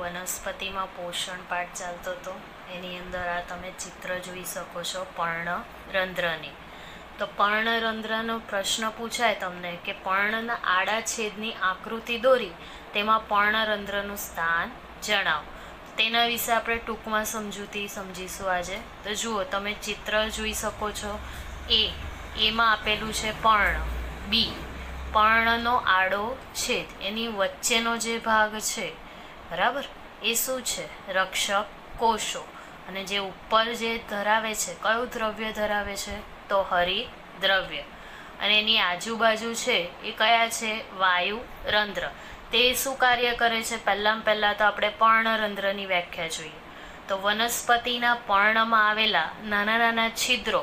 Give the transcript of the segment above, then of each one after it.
વનસ્પતિમાં પોષણ પાઠ ચાલતો હતો એની અંદર આ તમે ચિત્ર જોઈ શકો છો પર્ણરંધ્રની. તો પર્ણરંધ્રનો પ્રશ્ન પૂછાય તમને કે પર્ણના આડા છેદની આકૃતિ દોરી તેમાં પર્ણરંધ્રનું સ્થાન જણાવો. તેના વિશે આપણે ટૂંકમાં સમજૂતી સમજીશું આજે. તો જુઓ, તમે ચિત્ર જોઈ શકો છો. એમાં આપેલું છે પર્ણ. બી પર્ણનો આડો છેદ, એની વચ્ચેનો જે ભાગ છે, બરાબર, એ શું છે? રક્ષક કોષો. અને જે ઉપર જે ધરાવે છે, કયું દ્રવ્ય ધરાવે છે? તો હરિત દ્રવ્ય. અને એની આજુબાજુ છે એ કયા છે? વાયુ રંધ્ર. તે શું કાર્ય કરે છે? પહેલાં તો આપણે પર્ણરંધ્રની વ્યાખ્યા જોઈએ. તો વનસ્પતિના પર્ણમાં આવેલા નાના નાના છિદ્રો,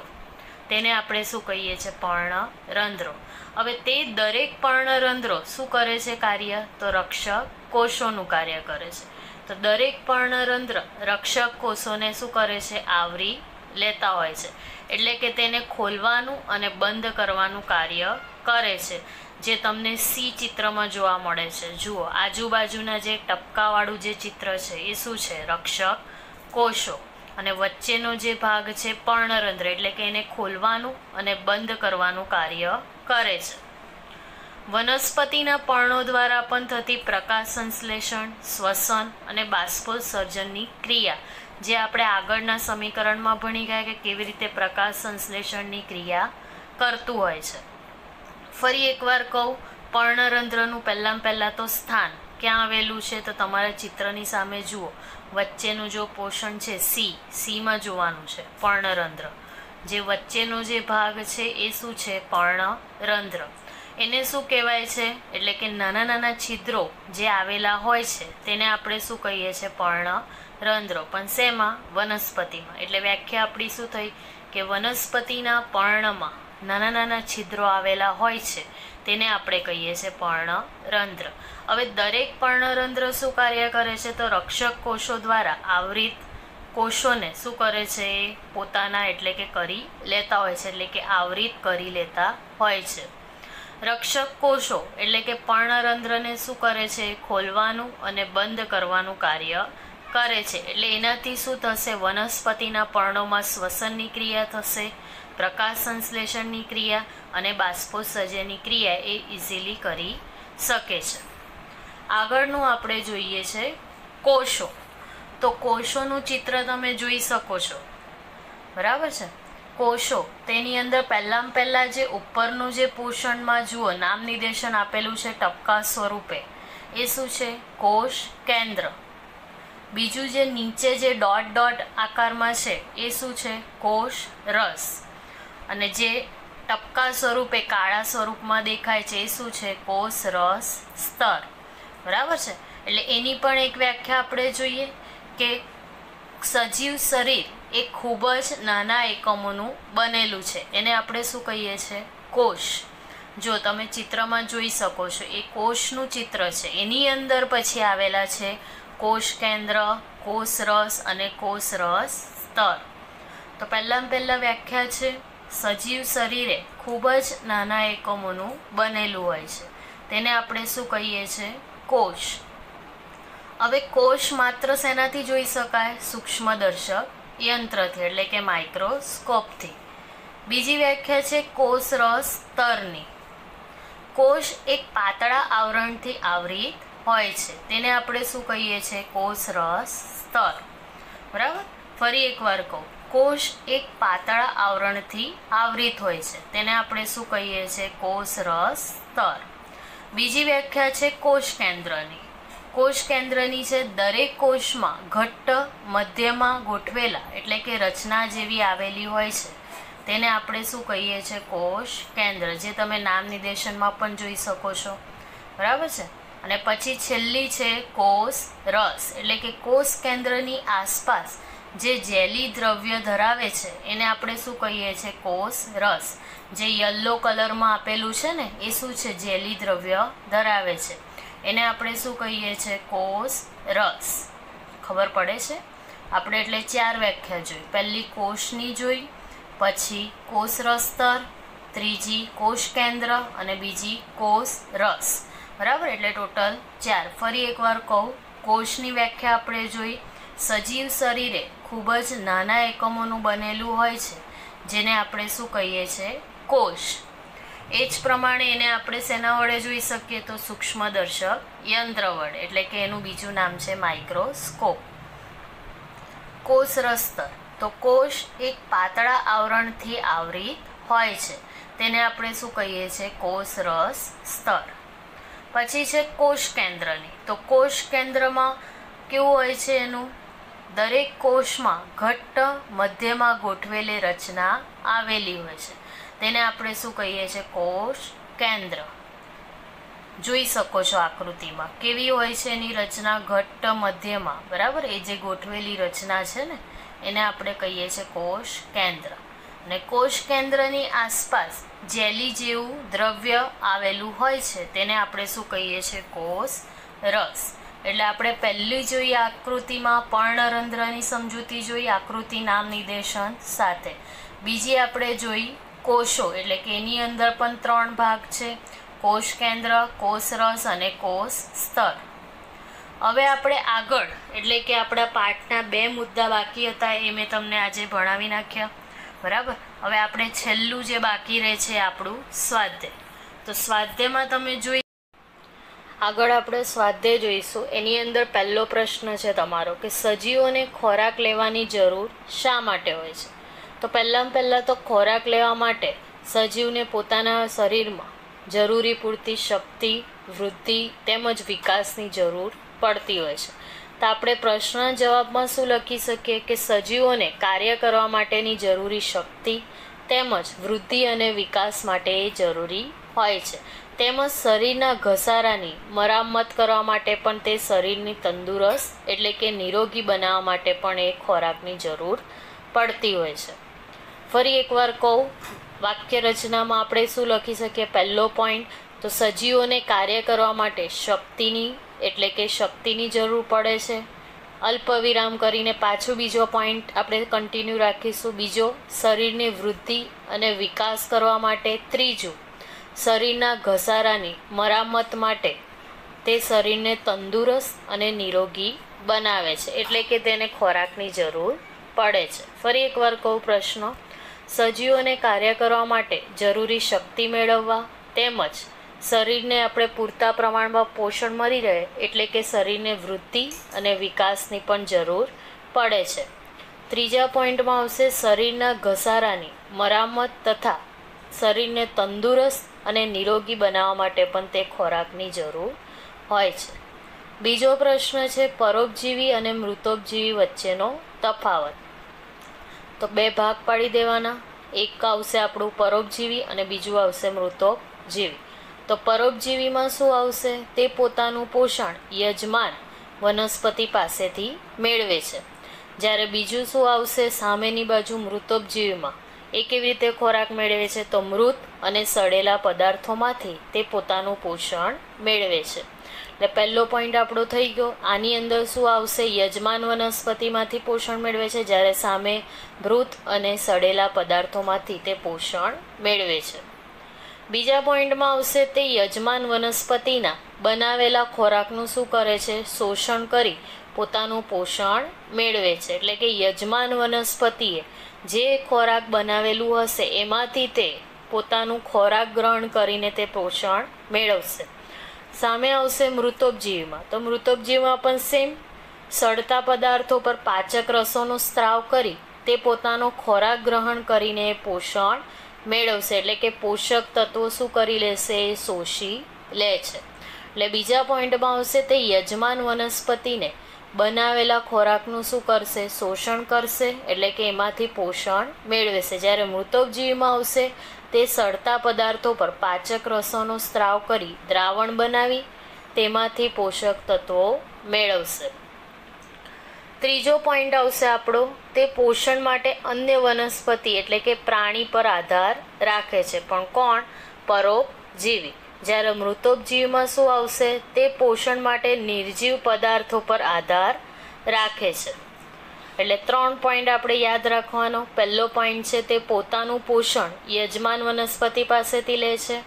તેને આપણે શું કહીએ છીએ? પર્ણરંધ્રો. હવે તે દરેક પર્ણરંધ્રો શું કરે છે કાર્ય? તો રક્ષક કોષોનું કાર્ય કરે છે. તો દરેક પર્ણરંધ્ર રક્ષક કોષોને શું કરે છે? આવરી લેતા હોય છે. એટલે કે તેને ખોલવાનું અને બંધ કરવાનું કાર્ય કરે છે, જે તમને સી ચિત્રમાં જોવા મળે છે. જુઓ, આજુબાજુના જે ટપકાવાળું જે ચિત્ર છે એ શું છે? રક્ષક કોષો. અને વચ્ચેનો જે ભાગ છે પર્ણરંધ્ર, એટલે કે એને ખોલવાનું અને બંધ કરવાનું કાર્ય કરે છે. વનસ્પતિના પર્ણો દ્વારા પણ થતી પ્રકાશ સંશ્લેષણ, શ્વસન અને બાષ્પોત્સર્જનની ક્રિયા, જે આપણે આગળના સમીકરણમાં ભણી ગયા કે કેવી રીતે પ્રકાશ સંશ્લેષણની ક્રિયા કરતું હોય છે. ફરી એકવાર કહું, પર્ણરંધ્રનું પહેલાં તો સ્થાન ક્યાં આવેલું છે? તો તમારા ચિત્રની સામે જુઓ, વચ્ચેનું જો પોષણ છે સીમાં જોવાનું છે પર્ણરંધ્ર. જે વચ્ચેનો જે ભાગ છે એ શું છે? પર્ણરંધ્ર. એને શું કહેવાય છે? એટલે કે નાના નાના છિદ્રો જે આવેલા હોય છે તેને આપણે શું કહીએ છીએ? પર્ણરંધ્રો. પણ શેમાં? વનસ્પતિમાં. એટલે વ્યાખ્યા આપણી શું થઈ કે વનસ્પતિના પર્ણમાં નાના નાના છિદ્રો આવેલા હોય છે તેને આપણે કહીએ છીએ પર્ણરંધ્ર. હવે દરેક પર્ણરંધ્ર શું કાર્ય કરે છે? તો રક્ષક કોષો દ્વારા આવરિત કોષોને શું કરે છે? પોતાના એટલે કે કરી લેતા હોય છે, એટલે કે આવરિત કરી લેતા હોય છે. રક્ષક કોષો એટલે કે પર્ણરંધ્રને શું કરે છે? ખોલવાનું અને બંધ કરવાનું કાર્ય કરે છે. એટલે એનાથી શું થશે? વનસ્પતિના પર્ણોમાં શ્વસનની ક્રિયા થશે, પ્રકાશ સંશ્લેષણની ક્રિયા અને બાષ્પોત્સર્જનની ક્રિયા એ ઇઝીલી કરી શકે છે. આગળનું આપણે જોઈએ છે કોષો. તો કોષોનું ચિત્ર તમે જોઈ શકો છો, બરાબર છે. કોષો, તેની અંદર પહેલાં જે ઉપરનું જે પોષણમાં જુઓ નામ નિર્દેશન આપેલું છે ટપકા સ્વરૂપે, એ શું છે? કોષ કેન્દ્ર. બીજું જે નીચે જે ડોટ આકારમાં છે એ શું છે? કોષ રસ. અને જે ટપકા સ્વરૂપે કાળા સ્વરૂપમાં દેખાય છે એ શું છે? કોષ રસ સ્તર. બરાબર છે. એટલે એની પણ એક વ્યાખ્યા આપણે જોઈએ કે સજીવ શરીર એ ખૂબ જ નાના એકમોનું બનેલું છે. એને આપણે શું કહીએ છીએ? કોષ. જો તમે ચિત્રમાં જોઈ શકો છો, એ કોષનું ચિત્ર છે. એની અંદર પછી આવેલા છે કોષ કેન્દ્ર, કોષ રસ અને કોષ રસ સ્તર. તો પહેલાં વ્યાખ્યા છે, સજીવ શરીરે ખૂબ જ નાના એકમોનું બનેલું હોય છે. તેને આપણે શું કહીએ છીએ? કોષ. હવે કોષ માત્ર શેનાથી જોઈ શકાય? સૂક્ષ્મદર્શક યંત્રથી, એટલે કે માઇક્રોસ્કોપથી. બીજી વ્યાખ્યા છે કોષ રસ સ્તરની. કોષ એક પાતળા આવરણથી આવરિત હોય છે. તેને આપણે શું કહીએ છીએ? કોષ રસ સ્તર. બરાબર. ફરી એકવાર કહું, કોષ એક પાતળા આવરણથી આવરિત હોય છે. તેને આપણે શું કહીએ છીએ? કોષ રસ સ્તર. બીજી વ્યાખ્યા છે કોષ કેન્દ્રની. કોષ કેન્દ્રની છે દરેક કોષમાં ઘટ્ટ મધ્યમાં ગોઠવેલા, એટલે કે રચના જેવી આવેલી હોય છે, તેને આપણે શું કહીએ છીએ? કોષ કેન્દ્ર. જે તમે નામ નિર્દેશનમાં પણ જોઈ શકો છો, બરાબર છે. અને પછી છેલ્લી છે કોષ રસ, એટલે કે કોષ કેન્દ્રની આસપાસ જે જેલી દ્રવ્ય ધરાવે છે એને આપણે શું કહીએ છીએ? કોષ રસ. જે યલો કલરમાં આપેલું છે ને એ શું છે? જેલી દ્રવ્ય ધરાવે છે. એને આપણે શું કહીએ છીએ? કોષ રસ. ખબર પડે છે? આપણે એટલે 4 વ્યાખ્યા જોઈ. પહેલી કોષની જોઈ, પછી કોષ રસ સ્તર, ત્રીજી કોષ કેન્દ્ર અને બીજી કોષ રસ. બરાબર. એટલે ટોટલ 4. ફરી એકવાર કહું, કોષની વ્યાખ્યા આપણે જોઈ. સજીવ શરીર એ ખૂબ જ નાના એકમોનું બનેલું હોય છે, જેને આપણે શું કહીએ છીએ? કોષ. એ જ પ્રમાણે એને આપણે શેના વડે જોઈ શકીએ? તો સૂક્ષ્મદર્શક યંત્ર વડે, એટલે કે એનું બીજું નામ છે માઇક્રોસ્કોપ. કોષરસ્તર. તો કોષ એક પાતળા આવરણથી આવરિત હોય છે, તેને આપણે શું કહીએ છીએ? કોષરસ સ્તર. પછી છે કોષ કેન્દ્રની. તો કોષ કેન્દ્રમાં કેવું હોય છે એનું? દરેક કોષમાં ઘટ્ટ મધ્યમાં ગોઠવેલી રચના આવેલી હોય છે, તેને આપણે શું કહીએ છીએ? કોષ કેન્દ્ર. જોઈ શકો છો આકૃતિમાં કેવી હોય છે એની રચના? ઘટ્ટ મધ્યમાં, બરાબર. એ જે ગોઠવેલી રચના છે ને એને આપણે કહીએ છીએ કોષ કેન્દ્ર. અને કોષ કેન્દ્રની આસપાસ જેલી જેવું દ્રવ્ય આવેલું હોય છે, તેને આપણે શું કહીએ છીએ? કોષ રસ. એટલે આપણે પહેલી જોઈએ આકૃતિમાં પર્ણરંધ્રની સમજૂતી જોઈ, આકૃતિ નામ નિર્દેશન સાથે. બીજી આપણે જોઈ કોષો, એટલે કે એની અંદર પણ 3 ભાગ છે: કોષ કેન્દ્ર, કોષ રસ અને કોષ સ્તર. હવે આપણે આગળ, એટલે કે આપણા પાઠના 2 મુદ્દા બાકી હતા, એ મેં તમને આજે ભણાવી નાખ્યા, બરાબર. હવે આપણે છેલ્લું જે બાકી રહે છે આપણું સ્વાધ્યાય. તો સ્વાધ્યાયમાં તમે જોઈ, આગળ આપણે સ્વાધ્યાય જોઈશું. એની અંદર પહેલો પ્રશ્ન છે તમારો કે સજીવોને ખોરાક લેવાની જરૂર શા માટે હોય છે? તો પહેલાં તો ખોરાક લેવા માટે સજીવને પોતાના શરીરમાં જરૂરી પૂરતી શક્તિ, વૃદ્ધિ તેમજ વિકાસની જરૂર પડતી હોય છે. તો આપણે પ્રશ્નના જવાબમાં શું લખી શકીએ કે સજીવોને કાર્ય કરવા માટેની જરૂરી શક્તિ તેમજ વૃદ્ધિ અને વિકાસ માટે એ જરૂરી હોય છે. તેમજ શરીરના ઘસારાની મરામત કરવા માટે પણ તે શરીરની તંદુરસ્ત એટલે કે નિરોગી બનાવવા માટે પણ એ ખોરાકની જરૂર પડતી હોય છે. ફરી એકવાર કહું, વાક્ય રચનામાં આપણે શું લખી શકીએ? પહેલો પોઈન્ટ, તો સજીવોને કાર્ય કરવા માટે શક્તિની જરૂર પડે છે. અલ્પ વિરામ કરીને પાછું બીજો પોઈન્ટ આપણે કન્ટિન્યુ રાખીશું. બીજો, શરીરની વૃદ્ધિ અને વિકાસ કરવા માટે. ત્રીજું, શરીરના ઘસારાની મરામત માટે તે શરીરને તંદુરસ્ત અને નિરોગી બનાવે છે, એટલે કે તેને ખોરાકની જરૂર પડે છે. ફરી એકવાર કહું પ્રશ્ન, સજીવોને કાર્ય કરવા માટે જરૂરી શક્તિ મેળવવા તેમજ શરીરને આપણે પૂરતા પ્રમાણમાં પોષણ મળી રહે, એટલે કે શરીરને વૃદ્ધિ અને વિકાસની પણ જરૂર પડે છે. ત્રીજા પોઈન્ટમાં આવશે શરીરના ઘસારાની મરામત તથા શરીરને તંદુરસ્ત અને નિરોગી બનાવવા માટે પણ તે ખોરાકની જરૂર હોય છે. બીજો પ્રશ્ન છે પરોપજીવી અને મૃતોપજીવી વચ્ચેનો તફાવત. તો 2 ભાગ પાડી દેવાના. એક આવશે આપણું પરોપજીવી અને બીજું આવશે મૃતોપજીવી. તો પરોપજીવીમાં શું આવશે? તે પોતાનું પોષણ યજમાન વનસ્પતિ પાસેથી મેળવે છે. જ્યારે બીજું શું આવશે? સામેની બાજુ મૃતોપજીવીમાં એ કેવી રીતે ખોરાક મેળવે છે? તો મૃત અને સડેલા પદાર્થોમાંથી તે પોતાનું પોષણ મેળવે છે. એટલે પહેલો પોઈન્ટ આપણો થઈ ગયો. આની અંદર શું આવશે? યજમાન વનસ્પતિમાંથી પોષણ મેળવે છે, જ્યારે સામે મૃત અને સડેલા પદાર્થોમાંથી તે પોષણ મેળવે છે. બીજા પોઈન્ટમાં આવશે તે યજમાન વનસ્પતિના બનાવેલા ખોરાકનું શું કરે છે? શોષણ કરી પોતાનું પોષણ મેળવે છે. એટલે કે યજમાન વનસ્પતિએ જે ખોરાક બનાવેલું હશે એમાંથી તે પોતાનું ખોરાક ગ્રહણ કરીને તે પોષણ મેળવશે. સામે આવશે મૃતોપજીવીમાં. તો મૃતોપજીવીમાં પણ સેમ, સડતા પદાર્થો પર પાચક રસોનો સ્ત્રાવ કરી તે પોતાનો ખોરાક ગ્રહણ કરીને પોષણ મેળવશે. એટલે કે પોષક તત્વો શું કરી લેશે? એ શોષી લે છે. એટલે બીજા પોઈન્ટમાં આવશે તે યજમાન વનસ્પતિને બનાવેલા ખોરાકનું શું કરશે? શોષણ કરશે, એટલે કે એમાંથી પોષણ મેળવશે. જ્યારે મૃતોપજીવીમાં આવશે તે સડતા પદાર્થો પર પાચક રસોનો સ્ત્રાવ કરી દ્રાવણ બનાવી તેમાંથી પોષક તત્વો મેળવશે. ત્રીજો પોઈન્ટ આવશે આપણો તે પોષણ માટે અન્ય વનસ્પતિ એટલે કે પ્રાણી પર આધાર રાખે છે. પણ કોણ? પરોપજીવી. જ્યારે મૃતોપજીવીમાં શું આવશે? તે પોષણ માટે નિર્જીવ પદાર્થો પર આધાર રાખે છે. એટલે 3 પોઈન્ટ આપણે યાદ રાખવાનો. પહેલો પોઈન્ટ છે તે પોતાનું પોષણ યજમાન વનસ્પતિ પાસેથી લે છે,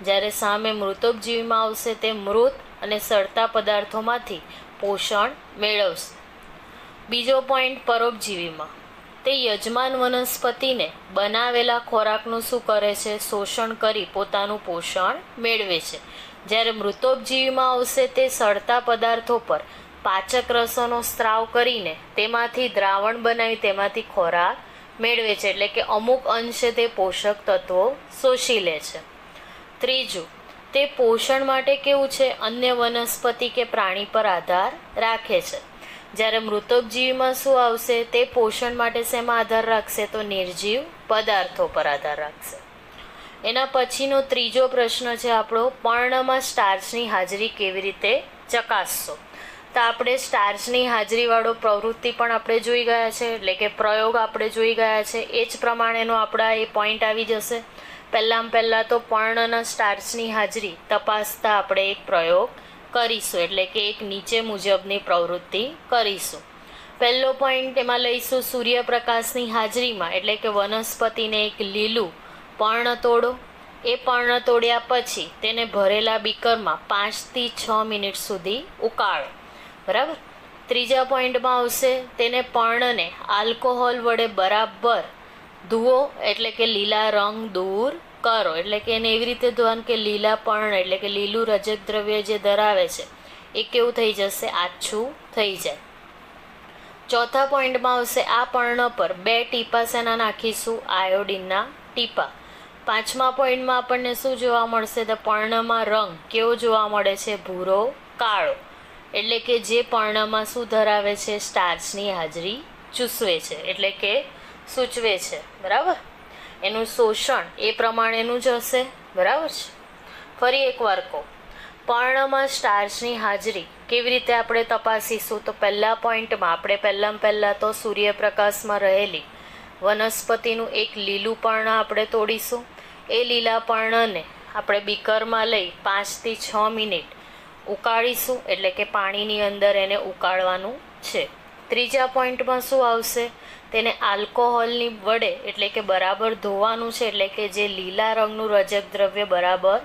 જ્યારે સામે મૃતોપજીવીમાં આવશે તે મૃત અને સડતા પદાર્થોમાંથી પોષણ મેળવશે. બીજો પોઈન્ટ પરોપજીવીમાં, તે યજમાન વનસ્પતિને બનાવેલા ખોરાકનું શું કરે છે? શોષણ કરી પોતાનું પોષણ મેળવે છે. જ્યારે મૃતોપજીવીમાં આવશે તે સડતા પદાર્થો પર પાચક રસોનો સ્ત્રાવ કરીને તેમાંથી દ્રાવણ બનાવી તેમાંથી ખોરાક મેળવે છે, એટલે કે અમુક અંશે તે પોષક તત્વો શોષી લે છે. ત્રીજું, તે પોષણ માટે કેવું છે? અન્ય વનસ્પતિ કે પ્રાણી પર આધાર રાખે છે. જ્યારે મૃતોપજીવીમાં શું આવશે? તે પોષણ માટે શેમાં આધાર રાખશે? તો નિર્જીવ પદાર્થો પર આધાર રાખશે. એના પછીનો ત્રીજો પ્રશ્ન છે આપણો, પર્ણમાં સ્ટાર્ચની હાજરી કેવી રીતે ચકાસશો? તો આપણે સ્ટાર્ચની હાજરીવાળો પ્રવૃત્તિ પણ આપણે જોઈ ગયા છે, એટલે કે પ્રયોગ આપણે જોઈ ગયા છે. એ જ પ્રમાણેનો આપણા એ પોઈન્ટ આવી જશે. પહેલાં તો પર્ણના સ્ટાર્ચની હાજરી તપાસતા આપણે એક પ્રયોગ કરીશું, એટલે કે એક નીચે મુજબની પ્રવૃત્તિ કરીશું. પહેલો પોઈન્ટ એમાં લઈશું સૂર્યપ્રકાશની હાજરીમાં, એટલે કે વનસ્પતિને એક લીલું પર્ણ તોડો. એ પર્ણ તોડ્યા પછી તેને ભરેલા બીકરમાં 5 થી 6 મિનિટ સુધી ઉકાળો. બરાબર. ત્રીજા પોઈન્ટમાં આવશે, તેને પર્ણને આલ્કોહોલ વડે બરાબર ધુઓ, એટલે કે લીલા રંગ દૂર કરો. એટલે કે એને એવી રીતે ધોવાનું કે લીલા પર્ણ, એટલે કે લીલું રજક દ્રવ્ય જે ધરાવે છે એ કેવું થઈ જશે? આછું થઈ જાય. ચોથા પોઈન્ટમાં આવશે, આ પર્ણ પર 2 ટીપા શેના નાખીશું? આયોડિનના ટીપા. પાંચમા પોઈન્ટમાં આપણને શું જોવા મળશે? તો પર્ણમાં રંગ કેવો જોવા મળે છે? ભૂરો કાળો. એટલે કે જે પર્ણમાં શું ધરાવે છે? સ્ટાર્ચની હાજરી ચૂસવે છે, એટલે કે સૂચવે છે. બરાબર. એનું શોષણ એ પ્રમાણેનું જ હશે. બરાબર છે. ફરી એકવાર કહું, પર્ણમાં સ્ટાર્ચની હાજરી કેવી રીતે આપણે તપાસીશું? તો પહેલા પોઈન્ટમાં આપણે પહેલાં તો સૂર્યપ્રકાશમાં રહેલી વનસ્પતિનું એક લીલું પર્ણ આપણે તોડીશું. એ લીલા પર્ણને આપણે બીકરમાં લઈ 5 થી 6 મિનિટ ઉકાળીશું, એટલે કે પાણીની અંદર એને ઉકાળવાનું છે. ત્રીજા પોઈન્ટમાં શું આવશે? તેને આલ્કોહોલની વડે, એટલે કે બરાબર ધોવાનું છે, એટલે કે જે લીલા રંગનું રજક દ્રવ્ય બરાબર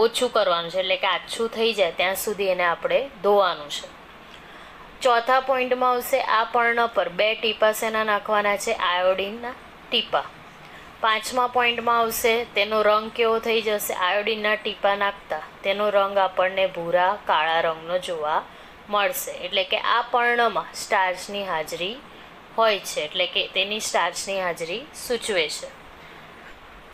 ઓછું કરવાનું છે, એટલે કે આછું થઈ જાય ત્યાં સુધી એને આપણે ધોવાનું છે. ચોથા પોઈન્ટમાં આવશે, આ પર્ણ પર 2 ટીપા શેના નાખવાના છે? આયોડિનના ટીપા. પાંચમા પોઈન્ટમાં આવશે, તેનો રંગ કેવો થઈ જશે? આયોડિનના ટીપા નાખતા તેનો રંગ આપણને ભૂરા કાળા રંગનો જોવા મળશે. એટલે કે આ પર્ણમાં સ્ટાર્ચની હાજરી હોય છે, એટલે કે તેની સ્ટાર્ચની હાજરી સૂચવે છે.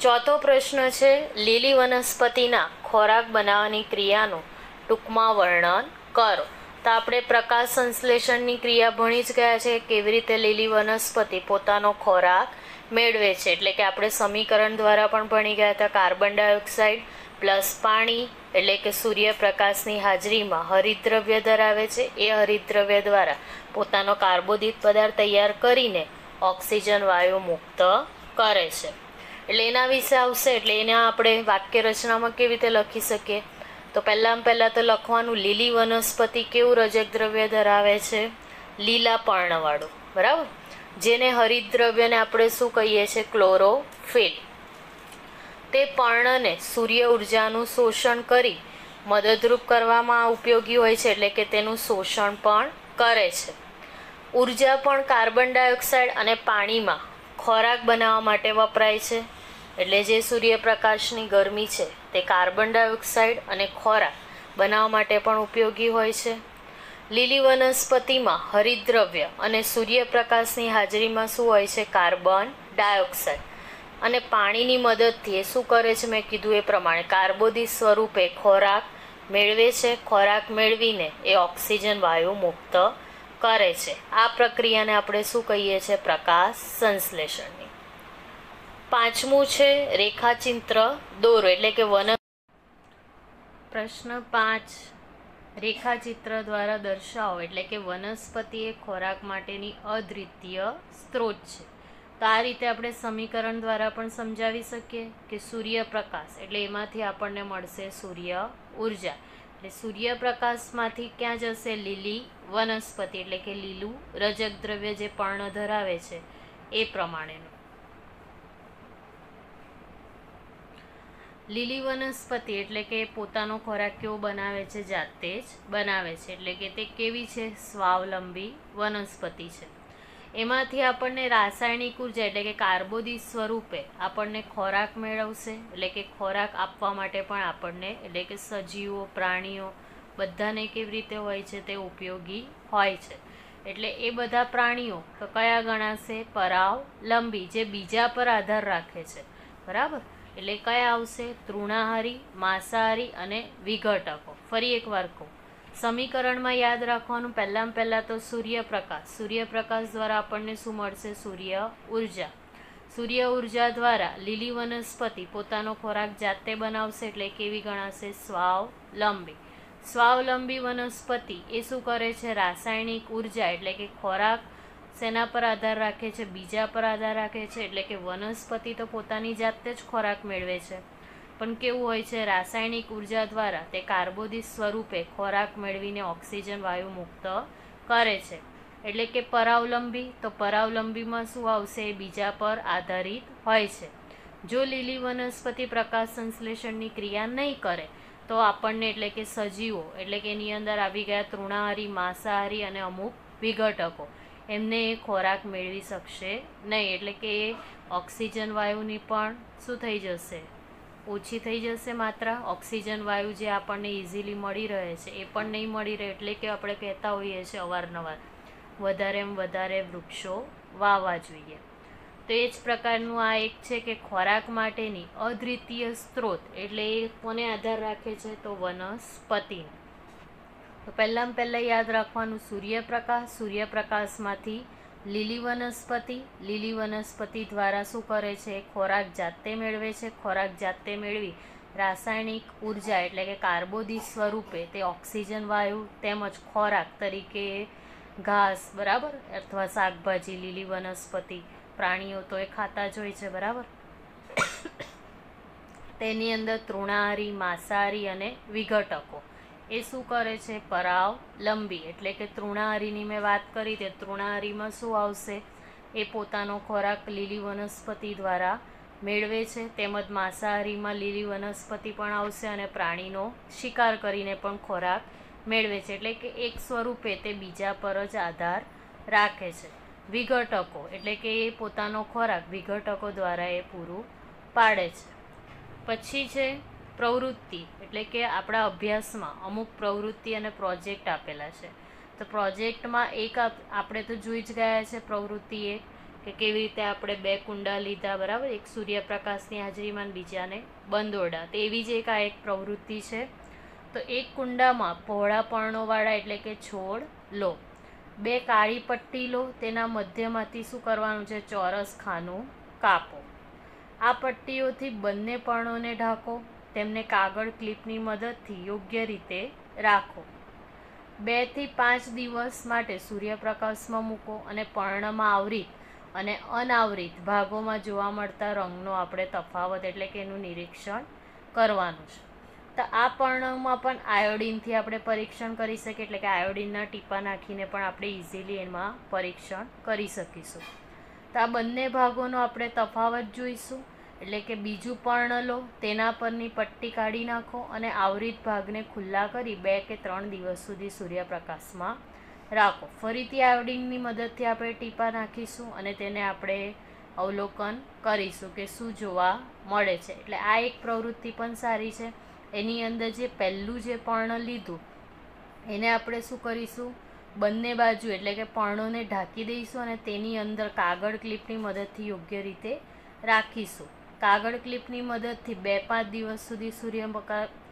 ચોથો પ્રશ્ન છે, લીલી વનસ્પતિના ખોરાક બનાવવાની ક્રિયાનું ટૂંકમાં વર્ણન કરો. તો આપણે પ્રકાશ સંશ્લેષણની ક્રિયા ભણી જ ગયા છે, કેવી રીતે લીલી વનસ્પતિ પોતાનો ખોરાક મેળવે છે. એટલે કે આપણે સમીકરણ દ્વારા પણ ભણી ગયા હતા. કાર્બન ડાયોક્સાઇડ પ્લસ પાણી, એટલે કે સૂર્યપ્રકાશની હાજરીમાં હરિતદ્રવ્ય ધરાવે છે. એ હરિતદ્રવ્ય દ્વારા પોતાનો કાર્બોદિત પદાર્થ તૈયાર કરીને ઓક્સિજન વાયુ મુક્ત કરે છે. એટલે એના વિશે આવશે. એટલે એને આપણે વાક્ય રચનામાં કેવી રીતે લખી શકીએ? તો પહેલાં તો લખવાનું, લીલી વનસ્પતિ કેવું રજક દ્રવ્ય ધરાવે છે? લીલા પર્ણવાળું. બરાબર. જેને હરિતદ્રવ્યને આપણે શું કહીએ છીએ? ક્લોરોફિલ. તે પર્ણને સૂર્ય ઉર્જાનું શોષણ કરી મદદરૂપ કરવામાં ઉપયોગી હોય છે, એટલે કે તેનું શોષણ પણ કરે છે. ઉર્જા પણ કાર્બન ડાયોક્સાઇડ અને પાણીમાં ખોરાક બનાવવા માટે વપરાય છે. એટલે જે સૂર્યપ્રકાશની ગરમી છે તે કાર્બન ડાયોક્સાઇડ અને ખોરાક બનાવવા માટે પણ ઉપયોગી હોય છે. લીલી વનસ્પતિમાં હરિતદ્રવ્ય અને સૂર્યપ્રકાશની હાજરીમાં શું હોય છે? Carbon dioxide. અને પાણીની મદદથી એ શું કરે છે? મેં કીધું એ પ્રમાણે કાર્બોદિત સ્વરૂપે ખોરાક મેળવે છે. ખોરાક મેળવીને એ ઓક્સિજન વાયુ મુક્ત કરે છે. આ પ્રક્રિયાને આપણે શું કહીએ છીએ? પ્રકાશ સંશ્લેષણની. પાંચમું છે રેખાચિત્ર દોરો, એટલે કે પ્રશ્ન 5, રેખાચિત્ર દ્વારા દર્શાવો, એટલે કે વનસ્પતિ એ ખોરાક માટેની અદ્વિતીય સ્ત્રોત છે. તો આ રીતે આપણે સમીકરણ દ્વારા પણ સમજાવી શકીએ કે સૂર્યપ્રકાશ એટલે એમાંથી આપણને મળશે સૂર્ય ઉર્જા. એટલે સૂર્યપ્રકાશમાંથી ક્યાં જશે? લીલી વનસ્પતિ, એટલે કે લીલું રજક દ્રવ્ય જે પર્ણ ધરાવે છે એ પ્રમાણેનું. લીલી વનસ્પતિ એટલે કે પોતાનો ખોરાક કેવો બનાવે છે? જાતે જ બનાવે છે, એટલે કે તે કેવી છે? સ્વાવલંબી વનસ્પતિ છે. એમાંથી આપણને રાસાયણિક ઉર્જા એટલે કે કાર્બોદિત સ્વરૂપે આપણને ખોરાક મેળવશે, એટલે કે ખોરાક આપવા માટે પણ આપણને એટલે કે સજીવો, પ્રાણીઓ બધાને કેવી રીતે હોય છે? તે ઉપયોગી હોય છે. એટલે એ બધા પ્રાણીઓ તો કયા ગણાશે? પરાવલંબી, જે બીજા પર આધાર રાખે છે. બરાબર, એટલે કયા આવશે? તૃણાહારી, માંસાહારી અને વિઘટકો. ફરી એકવાર કહું, સમીકરણમાં યાદ રાખવાનું પહેલાં તો સૂર્યપ્રકાશ દ્વારા આપણને શું મળશે? સૂર્ય ઉર્જા. સૂર્ય ઉર્જા દ્વારા લીલી વનસ્પતિ પોતાનો ખોરાક જાતે બનાવશે, એટલે કેવી ગણાશે? સ્વાવલંબી. સ્વાવલંબી વનસ્પતિ એ શું કરે છે? રાસાયણિક ઉર્જા એટલે કે ખોરાક શેના પર આધાર રાખે છે? બીજા પર આધાર રાખે છે. એટલે કે વનસ્પતિ તો પોતાની જાતે જ ખોરાક મેળવે છે, પણ કેવું હોય છે? રાસાયણિક ઉર્જા દ્વારા તે કાર્બોદિત સ્વરૂપે ખોરાક મેળવીને ઓક્સિજન વાયુ મુક્ત કરે છે. એટલે કે પરાવલંબી. તો પરાવલંબીમાં શું આવશે? બીજા પર આધારિત હોય છે. જો લીલી વનસ્પતિ પ્રકાશ સંશ્લેષણની ક્રિયા નહીં કરે તો આપણને એટલે કે સજીવો એટલે કે એની અંદર આવી ગયા તૃણાહારી, માંસાહારી અને અમુક વિઘટકો, એમને એ ખોરાક મેળવી શકશે નહીં. એટલે કે એ ઓક્સિજન વાયુની પણ શું થઈ જશે? ઓછી થઈ જશે માત્રા. ઓક્સિજન વાયુ જે આપણને ઇઝીલી મળી રહે છે એ પણ નહીં મળી રહે. એટલે કે આપણે કહેતા હોઈએ છીએ અવારનવાર વધારે વૃક્ષો વાવવા જોઈએ. તો એ જ પ્રકારનું આ એક છે કે ખોરાક માટેની અદ્વિતીય સ્ત્રોત એટલે એ કોને આધાર રાખે છે? તો વનસ્પતિને. તો પહેલાં યાદ રાખવાનું સૂર્યપ્રકાશમાંથી લીલી વનસ્પતિ દ્વારા શું કરે છે? ખોરાક જાતે મેળવે છે. ખોરાક જાતે મેળવી રાસાયણિક ઉર્જા એટલે કે કાર્બોદિત સ્વરૂપે તે ઓક્સિજન વાયુ તેમજ ખોરાક તરીકે ઘાસ, બરાબર, અથવા શાકભાજી, લીલી વનસ્પતિ પ્રાણીઓ તો એ ખાતા જ હોય છે, બરાબર. તેની અંદર તૃણાહારી, માંસાહારી અને વિઘટકો એ શું કરે છે? પરાવલંબી. એટલે કે તૃણાહારીની મેં વાત કરી તે તૃણાહારીમાં શું આવશે? એ પોતાનો ખોરાક લીલી વનસ્પતિ દ્વારા મેળવે છે. તેમજ માંસાહારીમાં લીલી વનસ્પતિ પણ આવશે અને પ્રાણીનો શિકાર કરીને પણ ખોરાક મેળવે છે. એટલે કે એક સ્વરૂપે તે બીજા પર જ આધાર રાખે છે. વિઘટકો એટલે કે એ પોતાનો ખોરાક વિઘટકો દ્વારા એ પૂરું પાડે છે. પછી છે પ્રવૃત્તિ, એટલે કે આપણા અભ્યાસમાં અમુક પ્રવૃત્તિ અને પ્રોજેક્ટ આપેલા છે. તો પ્રોજેક્ટમાં એક આપણે તો જોઈ જ ગયા છે પ્રવૃત્તિ એક, કે કેવી રીતે આપણે 2 કુંડા લીધા, બરાબર, એક સૂર્યપ્રકાશની હાજરીમાં બીજાને બંધ ઓરડા. તો એવી જ એક પ્રવૃત્તિ છે. તો એક કુંડામાં પહોળા પર્ણોવાળા એટલે કે છોડ લો. 2 કાળી પટ્ટી લો. તેના મધ્યમાંથી શું કરવાનું છે? ચોરસ ખાનું કાપો. આ પટ્ટીઓથી બંને પર્ણોને ઢાંકો. તેમને કાગળ ક્લિપની મદદથી યોગ્ય રીતે રાખો. 2 થી 5 દિવસ માટે સૂર્યપ્રકાશમાં મૂકો અને પર્ણમાં આવરિત અને અનાવરિત ભાગોમાં જોવા મળતા રંગનો આપણે તફાવત એટલે કે એનું નિરીક્ષણ કરવાનું છે. તો આ પર્ણમાં પણ આયોડિનથી આપણે પરીક્ષણ કરી શકીએ. એટલે કે આયોડિનના ટીપા નાખીને પણ આપણે ઇઝીલી એમાં પરીક્ષણ કરી શકીશું. તો આ બંને ભાગોનો આપણે તફાવત જોઈશું. એટલે કે બીજું પર્ણ લો, તેના પરની પટ્ટી કાઢી નાખો અને આવરિત ભાગને ખુલ્લા કરી 2 કે 3 દિવસ સુધી સૂર્યપ્રકાશમાં રાખો. ફરીથી આયોડિનની મદદથી આપણે ટીપા નાખીશું અને તેને આપણે અવલોકન કરીશું કે શું જોવા મળે છે. એટલે આ એક પ્રવૃત્તિ પણ સારી છે. એની અંદર જે પહેલું જે પર્ણ લીધું એને આપણે શું કરીશું? બંને બાજુ એટલે કે પર્ણોને ઢાંકી દઈશું અને તેની અંદર કાગળ ક્લિપની મદદથી યોગ્ય રીતે રાખીશું. કાગળ ક્લિપની મદદથી 2-5 દિવસ સુધી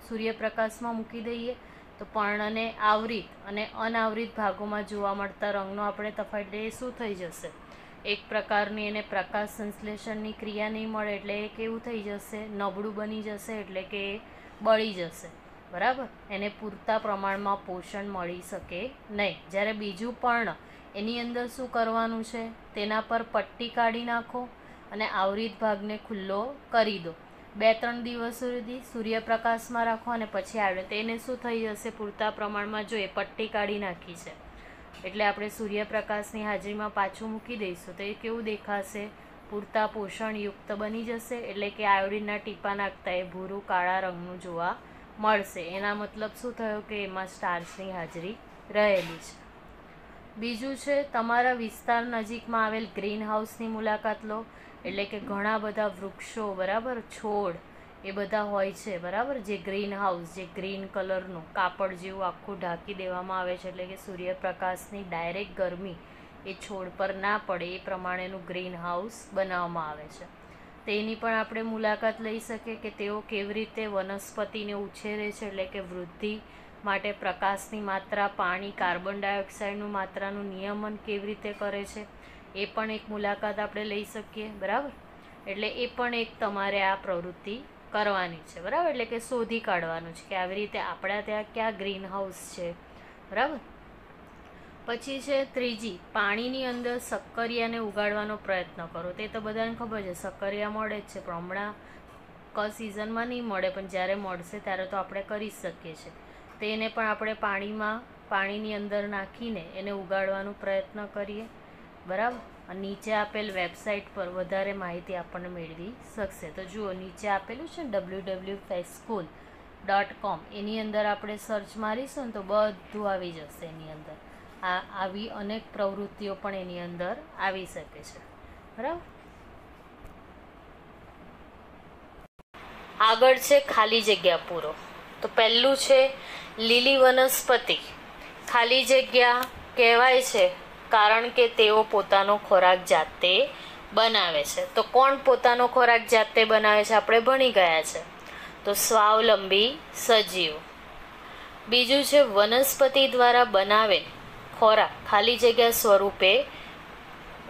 સૂર્યપ્રકાશમાં મૂકી દઈએ તો પર્ણને આવરિત અને અનાવરિત ભાગોમાં જોવા મળતા રંગનો આપણે તફાવત એ શું થઈ જશે? એક પ્રકારની એને પ્રકાશ સંશ્લેષણની ક્રિયા નહીં મળે એટલે એ કેવું થઈ જશે? નબળું બની જશે. એટલે કે બળી જશે, બરાબર. એને પૂરતા પ્રમાણમાં પોષણ મળી શકે નહીં. જ્યારે બીજું પર્ણ એની અંદર શું કરવાનું છે? તેના પર પટ્ટી કાઢી નાખો અને આવરિત ભાગને ખુલ્લો કરી દો. 2-3 દિવસ સુધી સૂર્યપ્રકાશમાં રાખો અને પછી આવે તો એને શું થઈ જશે? પૂરતા પ્રમાણમાં જો એ પટ્ટી કાઢી નાખી છે એટલે આપણે સૂર્યપ્રકાશની હાજરીમાં પાછું મૂકી દઈશું તો એ કેવું દેખાશે? પૂરતા પોષણયુક્ત બની જશે, એટલે કે આયોડિનના ટીપા નાખતા એ ભૂરું કાળા રંગનું જોવા મળશે. એના મતલબ શું થયો કે એમાં સ્ટાર્ચની હાજરી રહેલી છે. બીજું છે તમારા વિસ્તાર નજીકમાં આવેલ ગ્રીન હાઉસની મુલાકાત લો, એટલે કે ઘણા બધા વૃક્ષો, બરાબર, છોડ એ બધા હોય છે, બરાબર, જે ગ્રીન હાઉસ, જે ગ્રીન કલરનું કાપડ જેવું આખું ઢાંકી દેવામાં આવે છે, એટલે કે સૂર્યપ્રકાશની ડાયરેક્ટ ગરમી એ છોડ પર ના પડે એ પ્રમાણેનું ગ્રીન હાઉસ બનાવવામાં આવે છે. તેની પણ આપણે મુલાકાત લઈ શકીએ કે તેઓ કેવી રીતે વનસ્પતિને ઉછેરે છે, એટલે કે વૃદ્ધિ માટે પ્રકાશની માત્રા, પાણી, કાર્બન ડાયોક્સાઇડનું માત્રાનું નિયમન કેવી રીતે કરે છે એ પણ એક મુલાકાત આપણે લઈ શકીએ, બરાબર. એટલે એ પણ એક તમારે આ પ્રવૃત્તિ કરવાની છે, બરાબર, એટલે કે શોધી કાઢવાનું છે કે આવી રીતે આપણા ત્યાં ક્યાં ગ્રીન હાઉસ છે, બરાબર. પછી છે ત્રીજી, પાણીની અંદર શક્કરિયાને ઉગાડવાનો પ્રયત્ન કરો. તે તો બધાને ખબર છે શક્કરિયા મળે જ છે, પણ હમણાં સિઝનમાં નહીં મળે, પણ જ્યારે મળશે ત્યારે તો આપણે કરી જ શકીએ છીએ. તેને પણ આપણે પાણીની અંદર નાખીને એને ઉગાડવાનો પ્રયત્ન કરીએ, બરાબર. નીચે આપેલ વેબસાઇટ પર વધારે માહિતી આપણને મેળવી શકશે. તો જુઓ, નીચે આપેલું છે www.feschool.com, એની અંદર આપણે સર્ચ મારીશું ને તો બધું આવી જશે. એની અંદર આવી અનેક પ્રવૃત્તિઓ પણ એની અંદર આવી શકે છે, બરાબર. આગળ છે ખાલી જગ્યા પૂરો. તો પહેલું છે લીલી વનસ્પતિ. ખાલી જગ્યા કહેવાય છે કારણ કે તેઓ પોતાનો ખોરાક જાતે બનાવે છે. તો કોણ પોતાનો ખોરાક જાતે બનાવે છે? આપણે ભણી ગયા છે. તો સ્વાવલંબી સજીવ. બીજું છે વનસ્પતિ દ્વારા બનાવેલ ખોરાક ખાલી જગ્યા સ્વરૂપે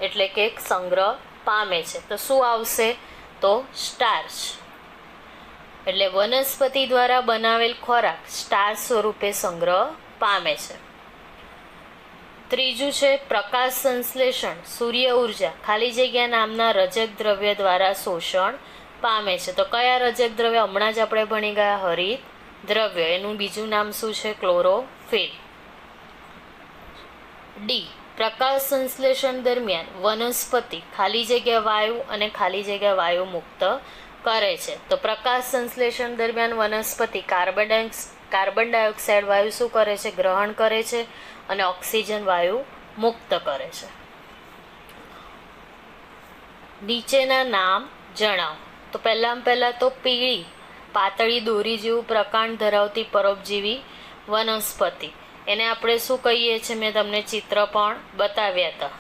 એટલે કે સંગ્રહ પામે છે. તો શું આવશે? તો સ્ટાર્ચ. એટલે વનસ્પતિ દ્વારા બનાવેલ ખોરાક સ્ટાર્ચ સ્વરૂપે સંગ્રહ પામે છે. ત્રીજું છે પ્રકાશ સંશ્લેષણ, સૂર્ય ઉર્જા ખાલી જગ્યા નામના રજક દ્રવ્ય દ્વારા શોષણ પામે છે. તો કયા રજક દ્રવ્ય? હમણાં જ આપણે ભણી ગયા હરિત દ્રવ્ય. એનું બીજું નામ શું છે? ક્લોરોફિલ. ડી, પ્રકાશ સંશ્લેષણ દરમિયાન વનસ્પતિ ખાલી જગ્યા વાયુ અને ખાલી જગ્યા વાયુ મુક્ત કરે છે. તો પ્રકાશ સંશ્લેષણ દરમિયાન વનસ્પતિ કાર્બન ડાયોક્સાઇડ વાયુ શું કરે છે? ગ્રહણ કરે છે અને ઓક્સિજન વાયુ મુક્ત કરે છે. નીચેના નામ જણાવો. તો પહેલા તો પીળી પાતળી દોરી જેવું પ્રકાંડ ધરાવતી પરોપજીવી વનસ્પતિ, એને આપણે શું કહીએ છીએ? મેં તમને ચિત્ર પણ બતાવ્યા હતા.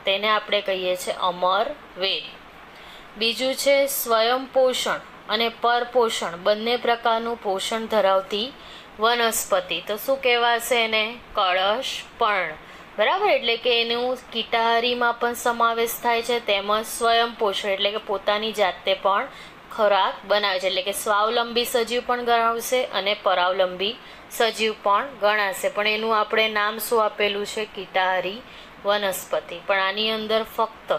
તેને આપણે કહીએ છીએ અમરવેલ. બીજું છે સ્વયં પોષણ અને પરપોષણ બંને પ્રકારનું પોષણ ધરાવતી વનસ્પતિ. તો શું કહેવાશે એને? કળશપર્ણ, બરાબર. એટલે કે એનું કીટાહારીમાં પણ સમાવેશ થાય છે, તેમજ સ્વયં પોષણ એટલે કે પોતાની જાતે પણ ખોરાક બનાવે છે. એટલે કે સ્વાવલંબી સજીવ પણ ગણાવશે અને પરાવલંબી સજીવ પણ ગણાશે. પણ એનું આપણે નામ શું આપેલું છે? કીટાહારી વનસ્પતિ. પણ આની અંદર ફક્ત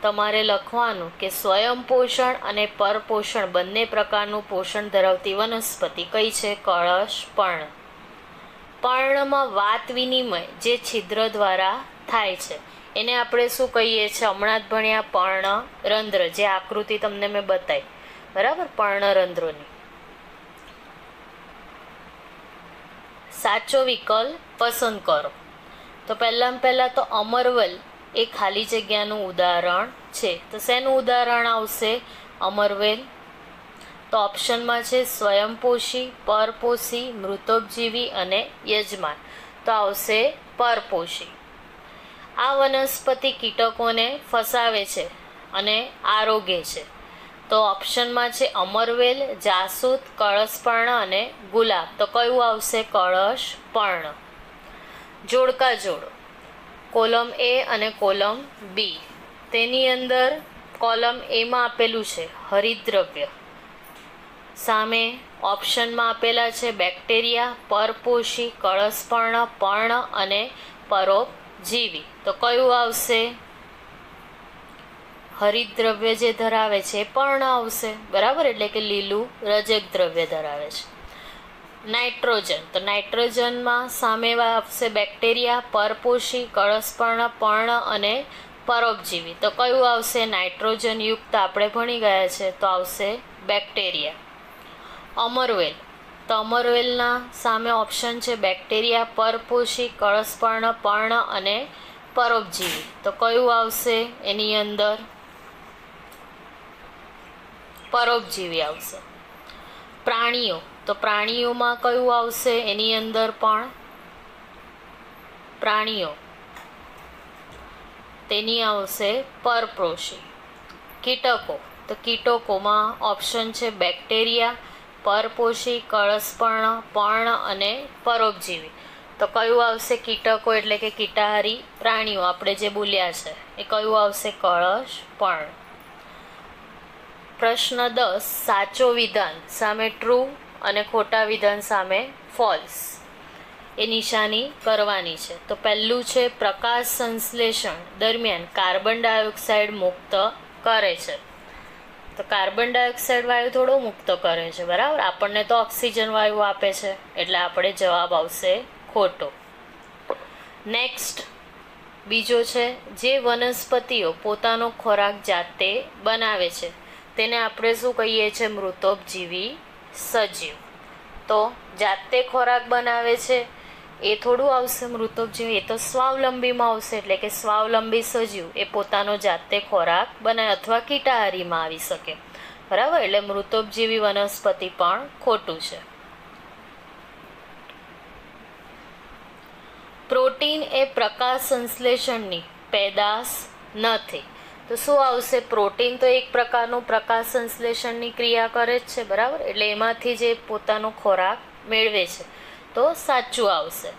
તમારે લખવાનું કે સ્વયં પોષણ અને પરપોષણ બંને પ્રકારનું પોષણ ધરાવતી વનસ્પતિ કઈ છે? કળશપર્ણ. પર્ણમાં વાત વિનિમય જે છિદ્ર દ્વારા થાય છે એને આપણે શું કહીએ છીએ? હમણાં જ ભણ્યા પર્ણરંધ્ર, જે આકૃતિ તમને મેં બતાવી, બરાબર, પર્ણરંધ્રોની. સાચો વિકલ્પ પસંદ કરો. તો પહેલા તો અમરવેલ એ ખાલી જગ્યાનું ઉદાહરણ છે. તો શેનું ઉદાહરણ આવશે? અમરવેલ. તો ઓપ્શનમાં છે સ્વયંપોષી, પરપોષી, મૃતોપજીવી અને યજમાન. તો આવશે પરપોષી. આ વનસ્પતિ કીટકોને ફસાવે છે અને આરોગે છે. તો ઓપ્શનમાં છે અમરવેલ, જાસૂદ, કળશપર્ણ અને ગુલાબ. તો કયું આવશે? કળશપર્ણ. જોડકા જોડો. કોલમ એ અને કોલમ બી. તેની અંદર કોલમ એમાં આપેલું છે હરિતદ્રવ્ય, સામે ઓપ્શનમાં આપેલા છે બેક્ટેરિયા, પરપોષી, કળશપર્ણ, પર્ણ અને પરોપજીવી. તો કયું આવશે? હરિતદ્રવ્ય જે ધરાવે છે એ પર્ણ આવશે, બરાબર. એટલે કે લીલું રજક દ્રવ્ય ધરાવે છે. નાઇટ્રોજન. તો નાઇટ્રોજનમાં સામે આવશે બેક્ટેરિયા, પરપોષી, કળશપર્ણ, પર્ણ અને પરોપજીવી. તો કયું આવશે? નાઇટ્રોજન યુક્ત આપણે ભણી ગયા છે, તો આવશે બેક્ટેરિયા. અમરવેલ, તો અમરવેલના સામે ઓપ્શન છે બેક્ટેરિયા, પરપોષી, કળશપર્ણ, પર્ણ અને પરોપજીવી. તો કયું આવશે એની અંદર? પરોપજીવી આવશે. પ્રાણીઓ, તો પ્રાણીઓમાં કયું આવશે એની અંદર? પણ પ્રાણીઓ તેની આવશે પરપોષી. કીટકો, તો કીટકોમાં ઓપ્શન છે બેક્ટેરિયા, પરપોષી, કળશપર્ણ, પર્ણ અને પરોપજીવી. તો કયું આવશે? કીટકો એટલે કે કીટાહારી પ્રાણીઓ આપણે જે બોલ્યા છે એ કયું આવશે? કળશપર્ણ. પ્રશ્ન 10, સાચો વિધાન સામે ટ્રુ અને ખોટા વિધાન સામે ફોલ્સ એ નિશાની કરવાની છે. તો પહેલું છે પ્રકાશ સંશ્લેષણ દરમિયાન કાર્બન ડાયોક્સાઇડ મુક્ત કરે છે. તો કાર્બન ડાયોક્સાઇડ વાયુ થોડો મુક્ત કરે છે, બરાબર? આપણને તો ઓક્સિજન વાયુ આપે છે, એટલે આપણે જવાબ આવશે ખોટો. નેક્સ્ટ બીજો છે, જે વનસ્પતિઓ પોતાનો ખોરાક જાતે બનાવે છે તેને આપણે શું કહીએ છીએ? મૃતોપજીવી સજીવ. તો જાતે ખોરાક બનાવે છે એ થોડું આવશે મૃતોપજીવી, એ તો સ્વાવલંબીમાં આવશે. એટલે કે સ્વાવલંબી સજીવ એ પોતાનો જાતે ખોરાક બનાવે અથવા કીટાહારીમાં આવી શકે, બરાબર? એટલે મૃતોપજીવી વનસ્પતિ પણ ખોટું છે. પ્રોટીન એ પ્રકાશ સંશ્લેષણની પેદાશ નથી. તો શું આવશે? પ્રોટીન તો એક પ્રકારનું પ્રકાશ સંશ્લેષણની ક્રિયા કરે જ છે, બરાબર? એટલે એમાંથી જે પોતાનો ખોરાક મેળવે છે, તો સાચું આવશે.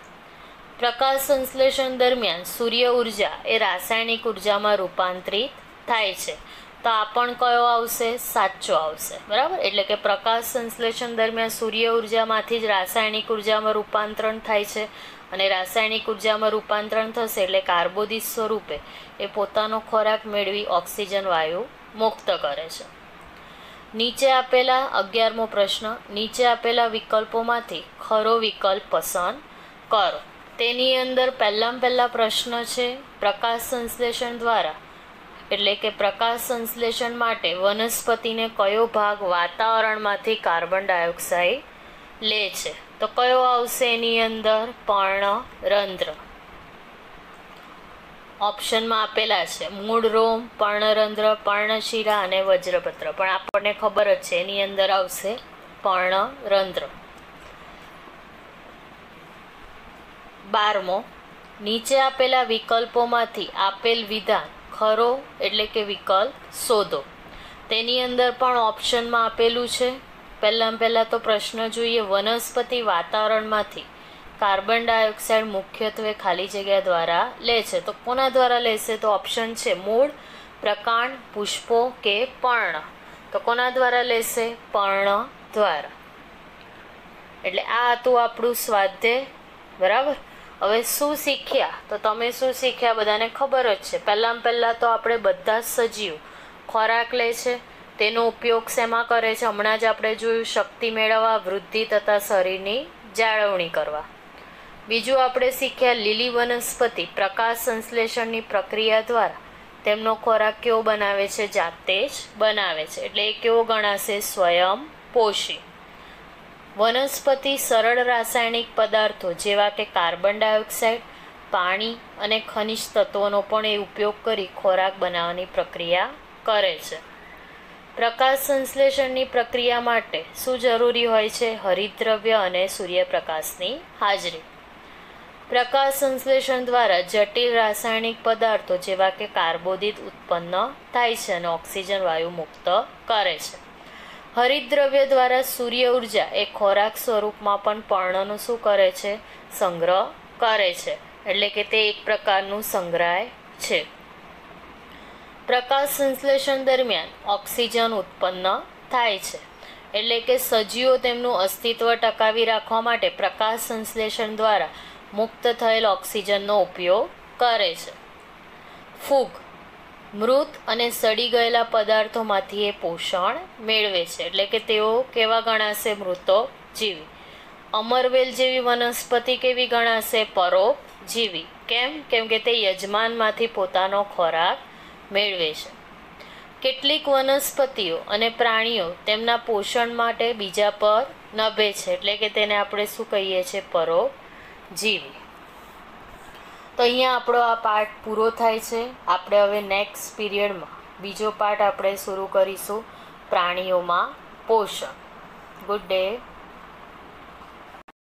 પ્રકાશ સંશ્લેષણ દરમિયાન સૂર્ય ઉર્જા એ રાસાયણિક ઉર્જામાં રૂપાંતરિત થાય છે. તો આ પણ કયો આવશે? સાચો આવશે, બરાબર? એટલે કે પ્રકાશ સંશ્લેષણ દરમિયાન સૂર્ય ઉર્જામાંથી જ રાસાયણિક ઉર્જામાં રૂપાંતરણ થાય છે, અને રાસાયણિક ઉર્જામાં રૂપાંતરણ થશે એટલે કાર્બોદિત સ્વરૂપે એ પોતાનો ખોરાક મેળવી ઓક્સિજન વાયુ મુક્ત કરે છે. નીચે આપેલા 11મો પ્રશ્ન, નીચે આપેલા વિકલ્પોમાંથી ખરો વિકલ્પ પસંદ કરો. તેની અંદર પહેલા પ્રશ્ન છે પ્રકાશ સંશ્લેષણ દ્વારા એટલે કે પ્રકાશ સંશ્લેષણ માટે વનસ્પતિને કયો ભાગ વાતાવરણમાંથી કાર્બન ડાયોક્સાઇડ લે છે? તો કયો આવશે એની અંદર? પર્ણરંધ્ર. ઓપ્શનમાં આપેલા છે મૂળ રોમ, પર્ણરંધ્ર, પર્ણશિરા અને વજ્રપત્ર, પણ આપણને ખબર જ છે એની અંદર આવશે પર્ણરંધ્ર. 12મો, નીચે આપેલા વિકલ્પોમાંથી આપેલ વિધાન ખરો એટલે કે વિકલ્પ શોધો. તેની અંદર પણ ઓપ્શનમાં આપેલું છે. પહેલાં તો પ્રશ્ન જોઈએ, વનસ્પતિ વાતાવરણમાંથી કાર્બન ડાયોક્સાઇડ મુખ્યત્વે ખાલી જગ્યા દ્વારા લે છે. તો કોના દ્વારા લેશે? તો ઓપ્શન છે મૂળ, પ્રકાંડ, પુષ્પો કે પર્ણ. તો કોના દ્વારા લેશે? પર્ણ દ્વારા. એટલે આ હતું આપણું સ્વાધ્યાય, બરાબર? હવે શું શીખ્યા? તો તમે શું શીખ્યા બધાને ખબર જ છે. પહેલાં તો આપણે બધા જ સજીવ ખોરાક લે છે, તેનો ઉપયોગ શેમાં કરે છે? હમણાં જ આપણે જોયું, શક્તિ મેળવવા, વૃદ્ધિ તથા શરીરની જાળવણી કરવા. બીજું આપણે શીખ્યા લીલી વનસ્પતિ પ્રકાશ સંશ્લેષણની પ્રક્રિયા દ્વારા તેમનો ખોરાક કેવો બનાવે છે? જાતે જ બનાવે છે, એટલે એ કેવો ગણાશે? સ્વયંપોષી. વનસ્પતિ સરળ રાસાયણિક પદાર્થો જેવા કે કાર્બન ડાયોક્સાઇડ, પાણી અને ખનિજ તત્વોનો પણ એ ઉપયોગ કરી ખોરાક બનાવવાની પ્રક્રિયા કરે છે. પ્રકાશ સંશ્લેષણની પ્રક્રિયા માટે શું જરૂરી હોય છે? હરિતદ્રવ્ય અને સૂર્યપ્રકાશની હાજરી. પ્રકાશ સંશ્લેષણ દ્વારા જટિલ રાસાયણિક પદાર્થો જેવા કે કાર્બોદિત ઉત્પન્ન થાય છે અને ઓક્સિજન વાયુ મુક્ત કરે છે. હરિતદ્રવ્ય દ્વારા સૂર્ય ઉર્જા એ ખોરાક સ્વરૂપમાં પણ પર્ણનો શું કરે છે? સંગ્રહ કરે છે, એટલે કે તે એક પ્રકારનું સંગ્રહાય છે. પ્રકાશ સંશ્લેષણ દરમિયાન ઓક્સિજન ઉત્પન્ન થાય છે, એટલે કે સજીવો તેમનું અસ્તિત્વ ટકાવી રાખવા માટે પ્રકાશ સંશ્લેષણ દ્વારા મુક્ત થયેલ ઓક્સિજનનો ઉપયોગ કરે છે. ફૂગ મૃત અને સડી ગયેલા પદાર્થોમાંથી એ પોષણ મેળવે છે, એટલે કે તેઓ કેવા ગણાશે? મૃતોપજીવી. અમરવેલ જેવી વનસ્પતિ કેવી ગણાશે? પરોપજીવી. જીવી. કેમ કે તે યજમાનમાંથી પોતાનો ખોરાક મેળવે છે. કેટલીક વનસ્પતિઓ અને પ્રાણીઓ તેમના પોષણ માટે બીજા પર નભે છે, એટલે કે તેને આપણે શું કહીએ છીએ? પરોપજીવી. તો અહીંયા આપણો આ પાઠ પૂરો થાય છે. આપણે હવે નેક્સ્ટ પીરિયડમાં બીજો પાઠ આપણે શરૂ કરીશું, પ્રાણીઓમાં પોષણ. Good day.